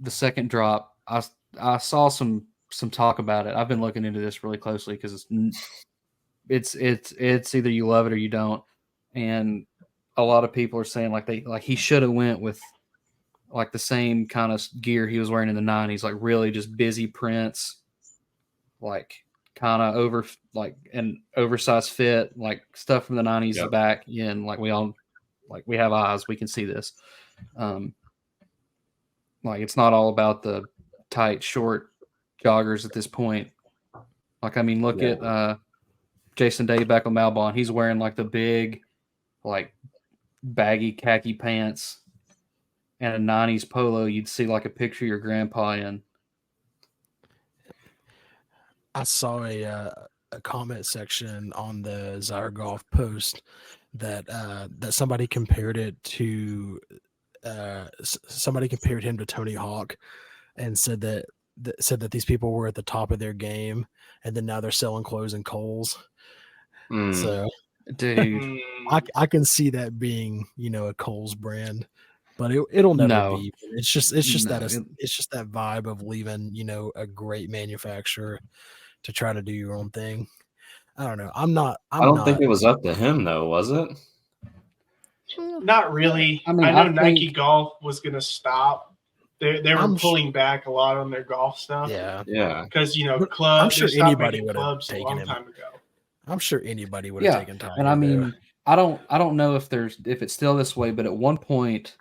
the second drop, I saw some talk about it. I've been looking into this really closely because it's either you love it or you don't, and a lot of people are saying like he should have went with like the same kind of gear he was wearing in the 90s, like really just busy prints, like kind of over like an oversized fit, like stuff from the 90s Yep. back in, like we all like we have eyes, we can see this. Like it's not all about the tight short joggers at this point. Like I mean, look at Jason Day back on Malbon. He's wearing like the big, like baggy khaki pants and a 90s polo. You'd see like a picture of your grandpa in. I saw a comment section on the Zyre Golf post that that somebody compared it to somebody compared him to Tony Hawk and said that these people were at the top of their game and then now they're selling clothes in Kohl's. So dude, I can see that being, a Kohl's brand, but it'll never no. be. It's just No, it's just that vibe of leaving, a great manufacturer to try to do your own thing. I don't know. I don't think it was up to him though, was it? Not really. I mean, I know I Nike think- Golf was going to stop. They were I'm pulling back a lot on their golf stuff. Yeah. Yeah. Because But club. I'm sure they stopped anybody making would have clubs a taken long him. time ago. I'm sure anybody would have taken Tiger. And I mean, I don't know if it's still this way, but at one point,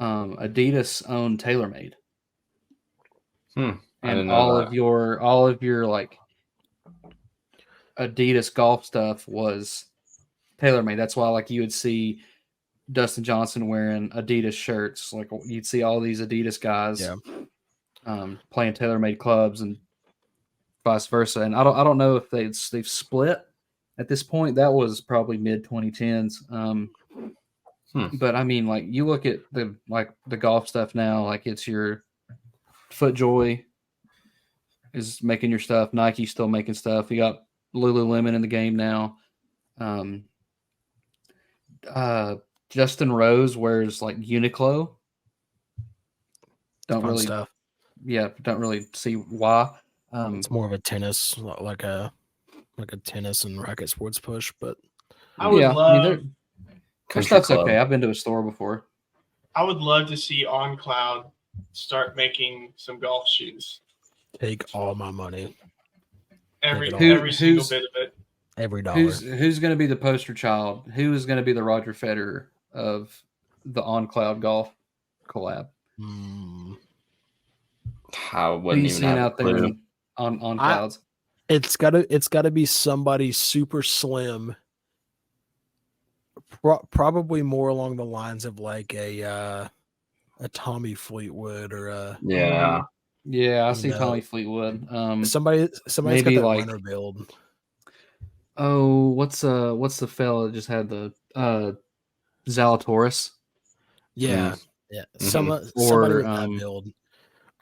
Adidas owned TaylorMade. And all of your like Adidas golf stuff was TaylorMade. That's why like you would see Dustin Johnson wearing Adidas shirts. Like you'd see all these Adidas guys playing TaylorMade clubs and vice versa. And I don't know if they've split at this point. That was probably mid 2010s. But I mean, like you look at the golf stuff now, like it's your FootJoy is making your stuff. Nike's still making stuff. You got Lululemon in the game now. Justin Rose wears like Uniqlo. Don't really see why. It's more of a tennis, like a tennis and racket sports push, but I would love. Their stuff's okay. I've been to a store before. I would love to see On Cloud start making some golf shoes. Take all my money. Every Who- single who's- bit of it. Every dollar. Who's going to be the poster child? Who is going to be the Roger Federer of the On Cloud golf collab? I Who wouldn't you even seeing have out a there clue. on clouds? It's gotta be somebody super slim. Probably more along the lines of like a a Tommy Fleetwood or a Yeah. Yeah, I You see know, Tommy Fleetwood. somebody's maybe got that like- runner build. Oh, what's the fella that just had the Zalatoris? Yeah, yeah. Somebody Or, with that build.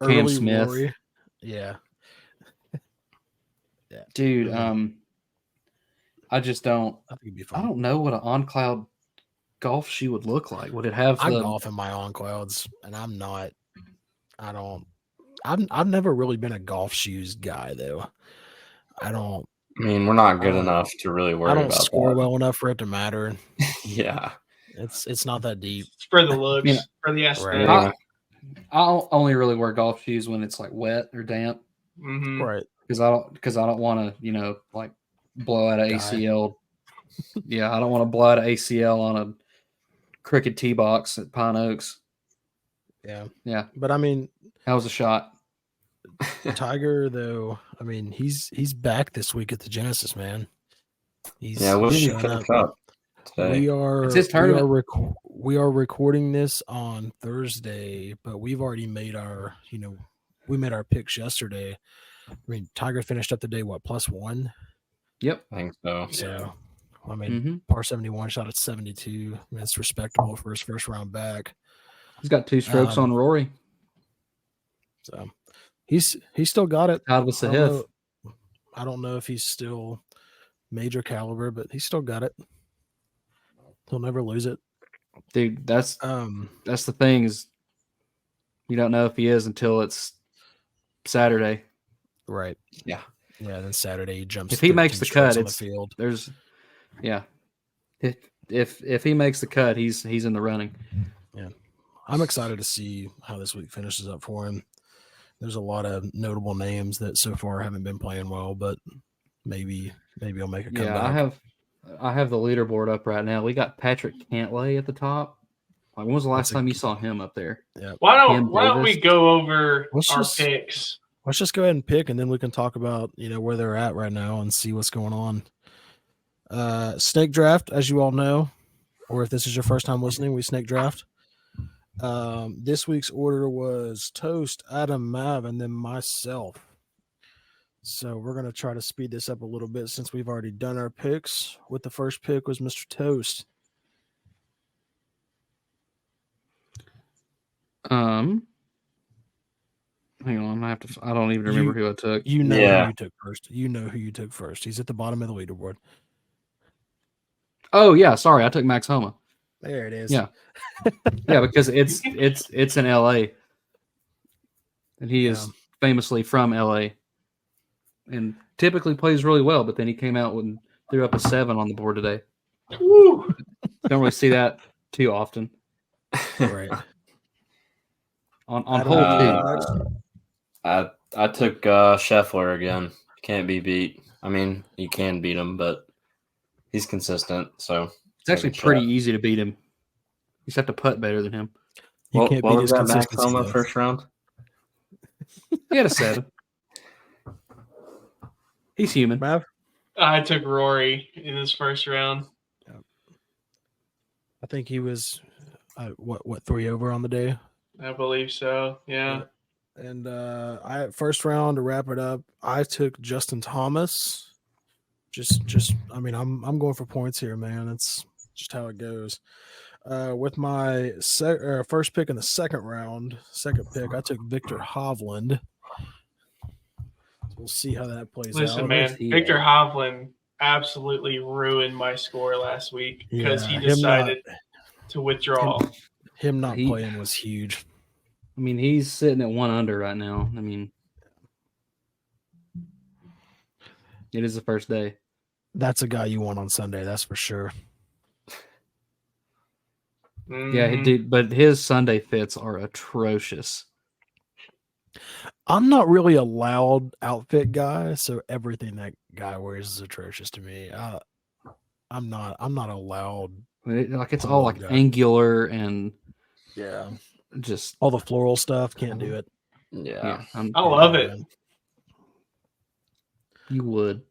Cam Early Smith. Rory. Yeah. Yeah. Dude, Mm. I just don't. I think it'd be I fun. don't know what an on cloud golf shoe would look like. Would it have I the? golf in my on clouds, and I'm not. I don't. I've never really been a golf shoes guy though. I don't. I mean, we're not good I don't- enough to really I worry don't about score that. well enough for it to matter. Yeah. It's not that deep. It's for the looks, Yeah. for the aesthetic. Yeah. I'll only really wear golf shoes when it's like wet or damp Mhm. Right. because I don't want to like blow out an Die. ACL. Yeah, I don't want to blow out an ACL on a crooked tee box at Pine Oaks. Yeah. Yeah, But I mean, that was a shot. Tiger though. I mean, he's back this week at the Genesis, man. He's Yeah, what did he showing up. finish up today? We are It's his tournament. we are recording this on Thursday, but we've already made our we made our picks yesterday. I mean, Tiger finished up the day +1. Yep. I think so. So I mean, Mhm. par 71 shot at 72. I mean, it's respectable for his first round back. He's got 2 strokes on Rory. So he's still got it. Tied with I don't Sahith. I don't know if he's still major caliber, but he's still got it. He'll never lose it. Dude, that's the thing is you don't know if he is until it's Saturday. Right. Yeah. Yeah. Then Saturday he jumps. If he makes 13 the strokes cut, on the it's field. there's yeah. If he makes the cut, he's in the running. Yeah. I'm excited to see how this week finishes up for him. There's a lot of notable names that so far haven't been playing well, but maybe he'll make a comeback. Yeah, I have the leaderboard up right now. We got Patrick Cantlay at the top. Like, when was the last time you saw him up there? Yeah. Why Cam don't we Davis. go over Let's our just- picks? Let's just go ahead and pick, and then we can talk about where they're at right now and see what's going on. Snake draft, as you all know, or if this is your first time listening, we snake draft. This week's order was Toast, Adam, Mav, and then myself. So we're gonna try to speed this up a little bit since we've already done our picks. With the first pick was Mr. Toast. Hang on, I don't even remember who I took. You know Yeah. who you took first. You know who you took first. He's at the bottom of the leaderboard. Oh yeah, sorry, I took Max Homa. There it is. Yeah. Yeah, because it's in LA. And he is famously from LA. And typically plays really well, but then he came out and threw up a 7 on the board today. Woo! Don't really see that too often. Right. On Adam, hole 2. I took Scheffler again. Can't be beat. I mean, you can beat him, but he's consistent. So It's actually pretty easy to beat him. You just have to putt better than him. You can't beat what his was that Max consistency. Homa though. first round? He had a 7. He's human. Mav? I took Rory in his first round. I think he was what 3 over on the day. I believe so. Yeah. And I first round to wrap it up, I took Justin Thomas. Just I mean, I'm going for points here, man. It's just how it goes. With my first pick in the second pick, I took Victor Hovland. We'll see how that plays Listen, out. man, Victor Hovland absolutely ruined my score last week because he decided to withdraw. Him not playing was huge. I mean, he's sitting at 1 under right now. I mean, it is the first day. That's a guy you want on Sunday, that's for sure. Yeah, dude, but his Sunday fits are atrocious. I'm not really a loud outfit guy, so everything that guy wears is atrocious to me. I'm not a loud. It's all like angular and just all the floral stuff. Can't do it. Yeah, I love it. You would.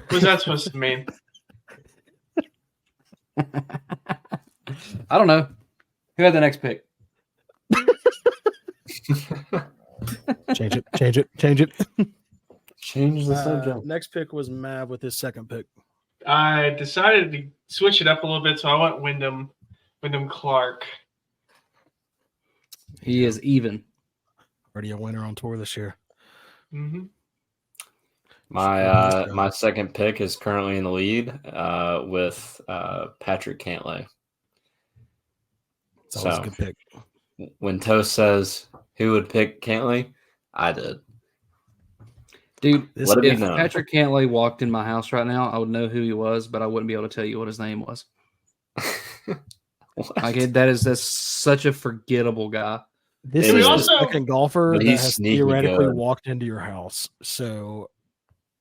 What's that supposed to mean? I don't know. Who had the next pick? Change it. Change it. Change it. Change the subject. Next pick was Mav with his second pick. I decided to switch it up a little bit, so I went Wyndham Clark. He is even. Already a winner on tour this year. Mm-hmm. My second pick is currently in the lead with Patrick Cantlay. It's always a good pick. When Toast says who would pick Cantlay, I did. Dude, Let it be if known. Patrick Cantlay walked in my house right now, I would know who he was, but I wouldn't be able to tell you what his name was. That's such a forgettable guy. This It is is. the second golfer But that he's has sneaky theoretically good. walked into your house. So,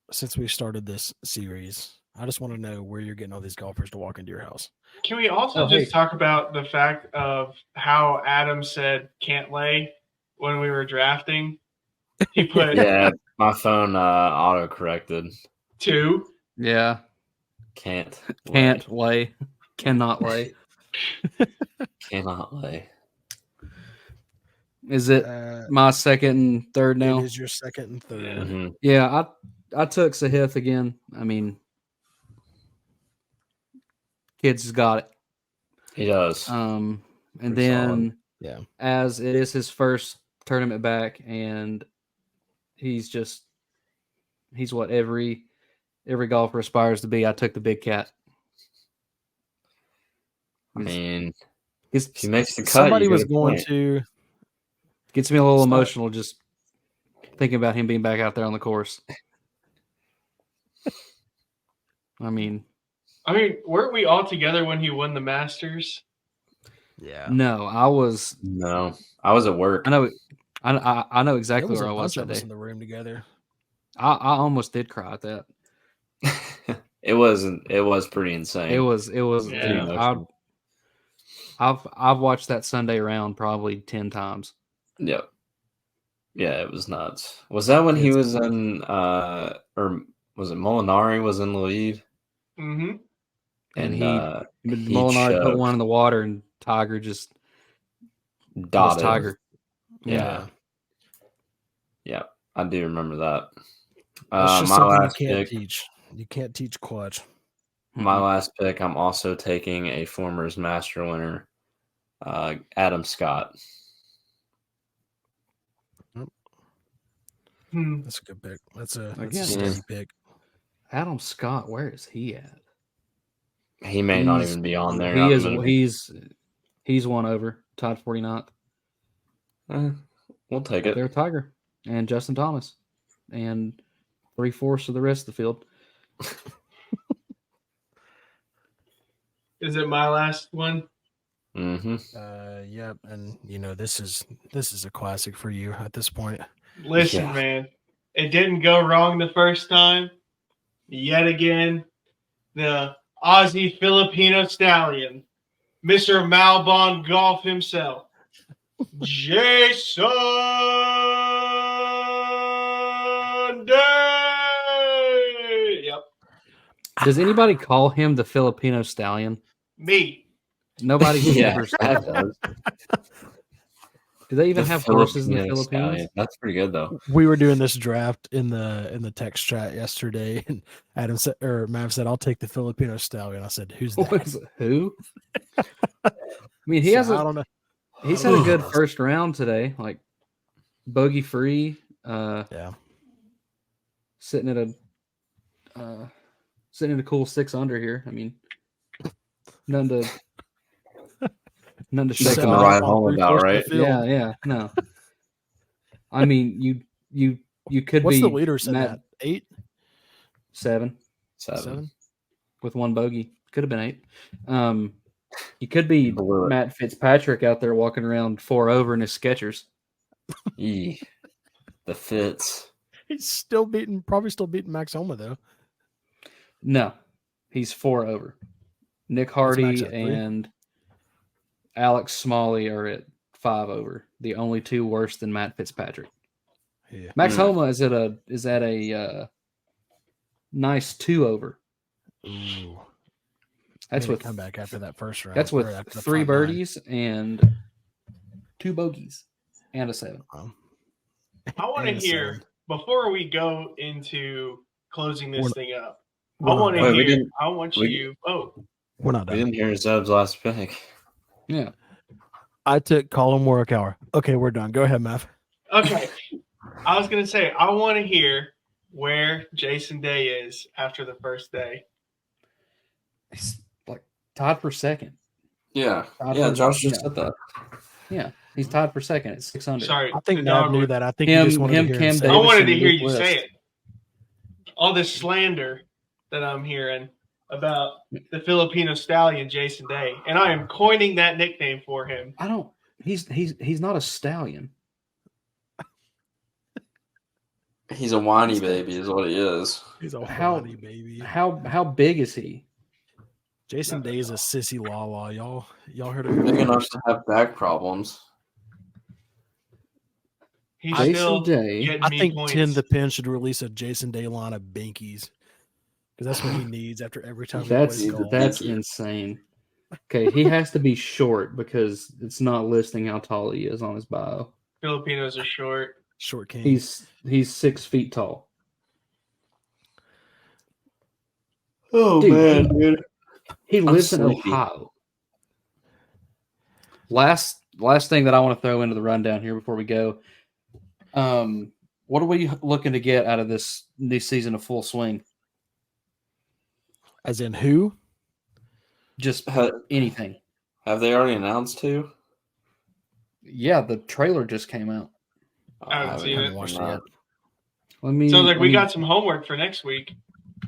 since we started this series, I just want to know where you're getting all these golfers to walk into your house. Can we also talk about the fact of how Adam said Cantlay when we were drafting? He put Yeah, my phone auto corrected. 2. Yeah. Can't lay. Cannot lay. Cannot lay. Is it my second and third now? It is your second and third. Yeah. Mm-hmm. Yeah, I took Sahith again. I mean, kid's got it. He does. And Pretty then solid. as it is his first tournament back, and he's what every golfer aspires to be. I took the big cat. I mean, if he makes the cut, somebody was going to. Gets me a little emotional just thinking about him being back out there on the course. I mean, weren't we all together when he won the Masters? Yeah. No, I was at work. I know exactly where I was that day. In the room together. I almost did cry at that. It was pretty insane. It was Yeah. I've watched that Sunday round probably 10 times. Yep. Yeah, it was nuts. Was that when he was in or was it Molinari was in the lead? Mm-hmm. And he Molinari put one in the water and Tiger just dotted. Tiger. Yeah. Yeah, I do remember that. That's just my something last you can't pick. teach. You can't teach clutch. My last pick, I'm also taking a former Master winner, Adam Scott. That's a good pick. That's a steady pick. Adam Scott, where is he at? He may not even be on there. He's one over, tied 49th. We'll take it. There, Tiger and Justin Thomas, and 3/4 of the rest of the field. Is it my last one? Mm-hmm. Yep. And this is a classic for you at this point. Listen, man, it didn't go wrong the first time. Yet again, the Aussie Filipino stallion, Mr. Malbon Golf himself, Jason Day. Yep. Does anybody call him the Filipino stallion? Me. Nobody's ever said that. Do they even have horses in the Philippines? Stallion. That's pretty good though. We were doing this draft in the text chat yesterday, and Mav said, "I'll take the Filipino stallion." I said, "Who's that?" Who? I mean, I don't know. He's had a good first round today, like bogey free. Sitting at a cool 6 under here. I mean, none to shake the ride home about, right? Yeah. No, I mean you could What's be. the leader said that 8, 7 with one bogey. Could have been 8. You could be Matt Fitzpatrick out there walking around 4 over in his Skechers. The Fitz. He's probably still beating Max Homa though. No, he's 4 over. Nick Hardy and Alex Smalley are at 5 over. The only 2 worse than Matt Fitzpatrick. Yeah. Max Homa is at a nice 2 over. Ooh. That's with come back after that first round. That's with 3 birdies and 2 bogeys. and a 7. I want to And a hear, 7. before we go into closing this thing up, I We're not want to done. hear, I want we- you, We're not We done. didn't hear Zeb's last pick. Yeah. I took Colin Morikawa. Okay, we're done. Go ahead, Matt. okay. I was going to say, I want to hear where Jason Day is after the first day. He's like tied for second. Yeah. Tied Yeah, for- Josh just said that. Yeah. He's tied for second at 6 under. Sorry. I think the Nav dog knew would- that. I think you just wanted to hear him Cam say I it. Davis, wanted to and hear Luke you List. say it. All this slander that I'm hearing about the Filipino stallion, Jason Day. And I am coining that nickname for him. I don't. He's not a stallion. He's a whiny baby, is what he is. He's a How- whiny baby. How big is he? Jason Day is a sissy lala. Y'all heard of Big him? enough to have back problems. He's Jason still Day. getting I me think points. 10 the Pin should release a Jason Day line of binkies. Because that's what he needs after every time he That's plays golf. that's Thank you. insane. Okay, he has to be short because it's not listing how tall he is on his bio. Filipinos are short. Short king. He's 6 feet tall. Oh, Dude, dude. He I'm lives in sleepy. Ohio. Last thing that I want to throw into the rundown here before we go. What are we looking to get out of this new season of Full Swing? As in who? Just Ha- anything. Have they already announced who? Yeah, the trailer just came out. I haven't seen haven't it. watched it Not. yet. Let me. Sounds like let we me- got some homework for next week.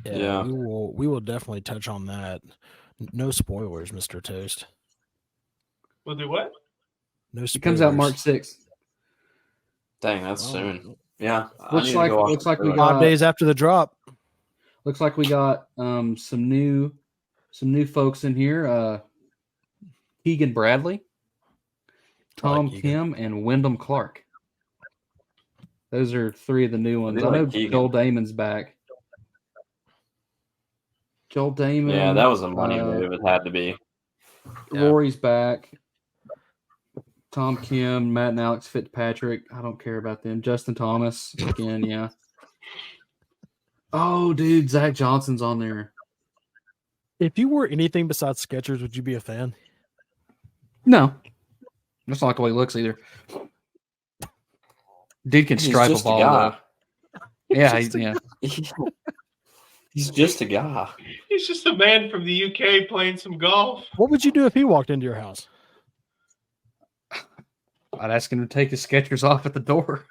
Yeah. We will definitely touch on that. No spoilers, Mr. Toast. We'll do what? No spoilers. It comes out March 6th. Dang, that's Well, soon. Yeah. I Looks need to like- go watch looks the like we trailer. got- 5 days after the drop. Looks like we got some new folks in here. Keegan Bradley, Tom Keegan. Kim, and Wyndham Clark. Those are 3 of the new ones. do I like know Keegan. Joel Damon's back. Joel Damon. Yeah, that was a money move. It had to be. Yeah. Rory's back. Tom Kim, Matt and Alex Fitzpatrick. I don't care about them. Justin Thomas again. Yeah. Oh, dude, Zach Johnson's on there. If you were anything besides Skechers, would you be a fan? No, that's not like the way he looks either. Dude can He's stripe a just a ball. guy. Though. Yeah, yeah. He's just a guy. He's just a man from the UK playing some golf. What would you do if he walked into your house? I'd ask him to take his Skechers off at the door.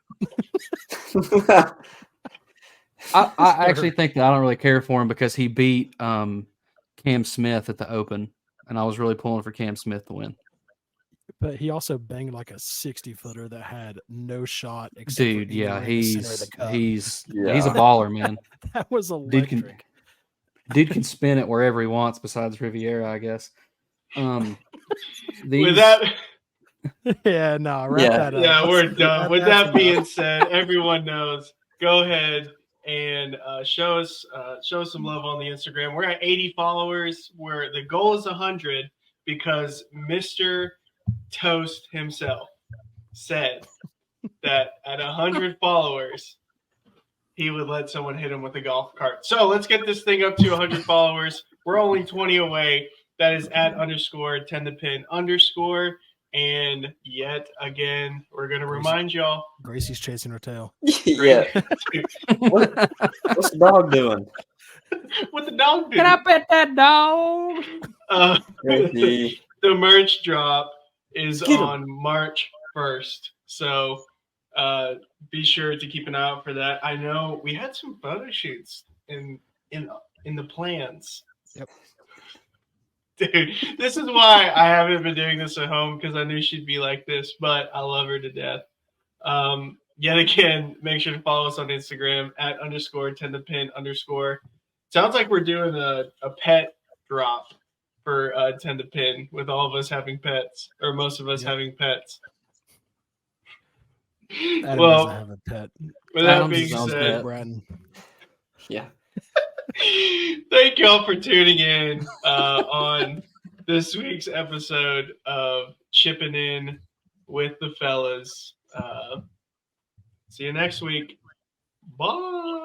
I actually think that I don't really care for him because he beat Cam Smith at the Open, and I was really pulling for Cam Smith to win. But he also banged like a 60-footer that had no shot. Except Dude, for yeah, anywhere in the center of he's the cup. he's Yeah. a baller, man. That was Dude electric. can spin it wherever he wants besides Riviera, I guess. With These, that, Yeah, no, wrap Yeah. that up. yeah, we're Let's- done. With that's that being enough. said, everyone knows. Go ahead and show us some love on the Instagram. We're at 80 followers. Where the goal is 100 because Mr. Toast himself said that at 100 followers, he would let someone hit him with a golf cart. So let's get this thing up to 100 followers. We're only 20 away. That is at _10 the pin _. And yet again, we're going to remind y'all. Gracie's chasing her tail. Yeah. What's the dog doing? What the dog do? can I pet that dog? Gracie. The merch drop is Get 'em. on March 1st. So be sure to keep an eye out for that. I know we had some photo shoots in the plans. Yep. Dude, this is why I haven't been doing this at home because I knew she'd be like this, but I love her to death. Yet again, make sure to follow us on Instagram at _10 the pin _. Sounds like we're doing a pet drop for 10 to pin with all of us having pets, or most of us Yep. having pets. Adam Well, doesn't have a pet. with that Adam's being his own said, pet. Braden. Yeah. thank y'all for tuning in on this week's episode of Chippin' In with the Fellas. See you next week. Bye.